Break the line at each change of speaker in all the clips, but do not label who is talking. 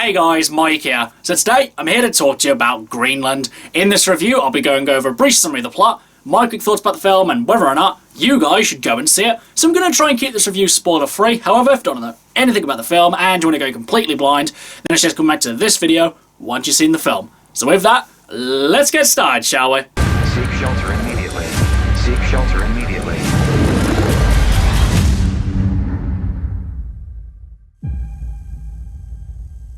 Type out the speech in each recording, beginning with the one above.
Hey guys, Mike here. So today, I'm here to talk to you about Greenland. In this review, I'll be going over a brief summary of the plot, my quick thoughts about the film, and whether or not you guys should go and see it. So I'm going to try and keep this review spoiler-free. However, if you don't know anything about the film and you want to go completely blind, then it's just come back to this video once you've seen the film. So with that, let's get started, shall we?
Seek shelter immediately. Seek shelter immediately.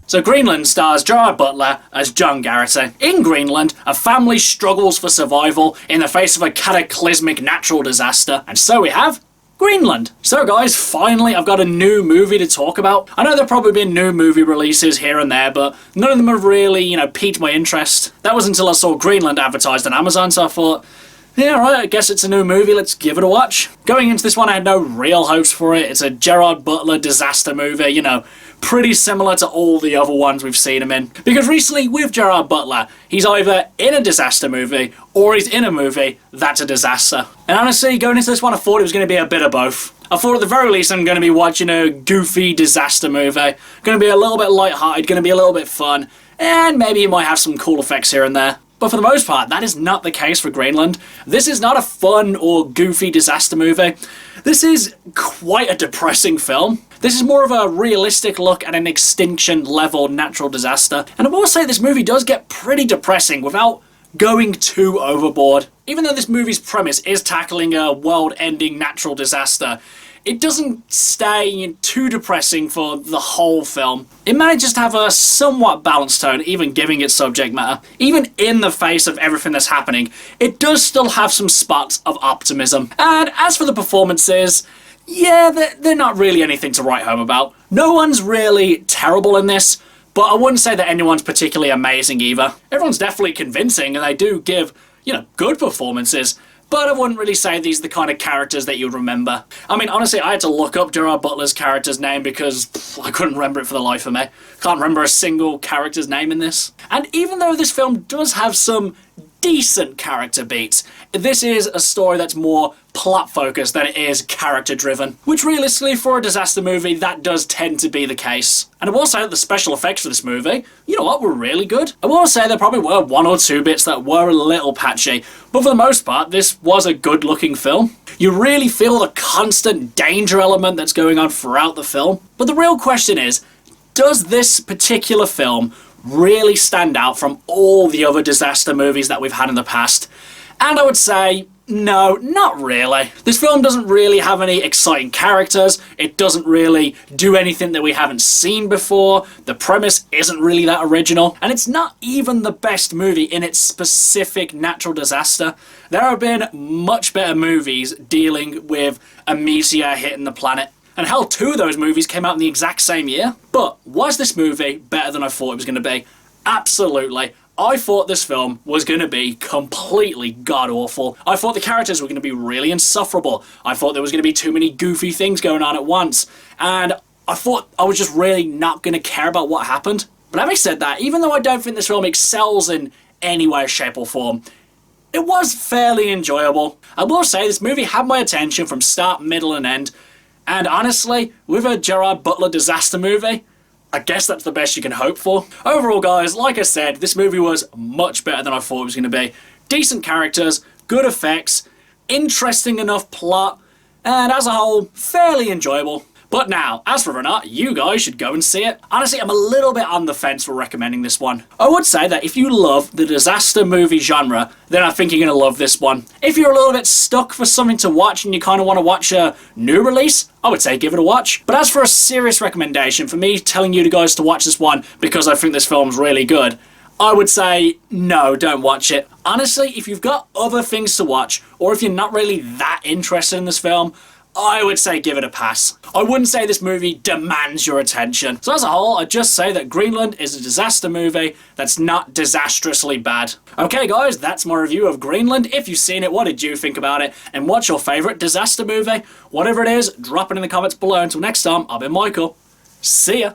So Greenland stars Gerard Butler as John Garrity. In Greenland, a family struggles for survival in the face of a cataclysmic natural disaster. And so we have Greenland. So guys, finally I've got a new movie to talk about. I know there've probably been new movie releases here and there, but none of them have really, piqued my interest. That was until I saw Greenland advertised on Amazon, so I thought, yeah, right, I guess it's a new movie, let's give it a watch. Going into this one, I had no real hopes for it. It's a Gerard Butler disaster movie, pretty similar to all the other ones we've seen him in. Because recently, with Gerard Butler, he's either in a disaster movie, or he's in a movie that's a disaster. And honestly, going into this one, I thought it was going to be a bit of both. I thought at the very least I'm going to be watching a goofy disaster movie. Going to be a little bit lighthearted, going to be a little bit fun, and maybe it might have some cool effects here and there. But for the most part, that is not the case for Greenland. This is not a fun or goofy disaster movie. This is quite a depressing film. This is more of a realistic look at an extinction-level natural disaster. And I will say this movie does get pretty depressing without going too overboard. Even though this movie's premise is tackling a world-ending natural disaster, it doesn't stay too depressing for the whole film. It manages to have a somewhat balanced tone, even giving it subject matter. Even in the face of everything that's happening, it does still have some spots of optimism. And as for the performances, yeah, they're not really anything to write home about. No one's really terrible in this, but I wouldn't say that anyone's particularly amazing either. Everyone's definitely convincing, and they do give, good performances. But I wouldn't really say these are the kind of characters that you'd remember. I mean, honestly, I had to look up Gerard Butler's character's name because I couldn't remember it for the life of me. Can't remember a single character's name in this. And even though this film does have some decent character beats, this is a story that's more plot-focused than it is character-driven. Which realistically, for a disaster movie, that does tend to be the case. And I will say that the special effects for this movie, were really good. I will say there probably were one or two bits that were a little patchy, but for the most part, this was a good-looking film. You really feel the constant danger element that's going on throughout the film. But the real question is, does this particular film really stand out from all the other disaster movies that we've had in the past? And I would say, no, not really. This film doesn't really have any exciting characters. It doesn't really do anything that we haven't seen before. The premise isn't really that original. And it's not even the best movie in its specific natural disaster. There have been much better movies dealing with a meteor hitting the planet. And hell, 2 of those movies came out in the exact same year. But was this movie better than I thought it was going to be? Absolutely. I thought this film was going to be completely god-awful. I thought the characters were going to be really insufferable. I thought there was going to be too many goofy things going on at once. And I thought I was just really not going to care about what happened. But having said that, even though I don't think this film excels in any way, shape or form, it was fairly enjoyable. I will say this movie had my attention from start, middle and end. And honestly, with a Gerard Butler disaster movie, I guess that's the best you can hope for. Overall, guys, like I said, this movie was much better than I thought it was going to be. Decent characters, good effects, interesting enough plot, and as a whole, fairly enjoyable. But now, as for whether or not you guys should go and see it, honestly, I'm a little bit on the fence for recommending this one. I would say that if you love the disaster movie genre, then I think you're going to love this one. If you're a little bit stuck for something to watch and you kind of want to watch a new release, I would say give it a watch. But as for a serious recommendation, for me telling you guys to watch this one because I think this film's really good, I would say, no, don't watch it. Honestly, if you've got other things to watch, or if you're not really that interested in this film, I would say give it a pass. I wouldn't say this movie demands your attention. So as a whole, I'd just say that Greenland is a disaster movie that's not disastrously bad. Okay guys, that's my review of Greenland. If you've seen it, what did you think about it? And what's your favourite disaster movie? Whatever it is, drop it in the comments below. Until next time, I've been Michael. See ya.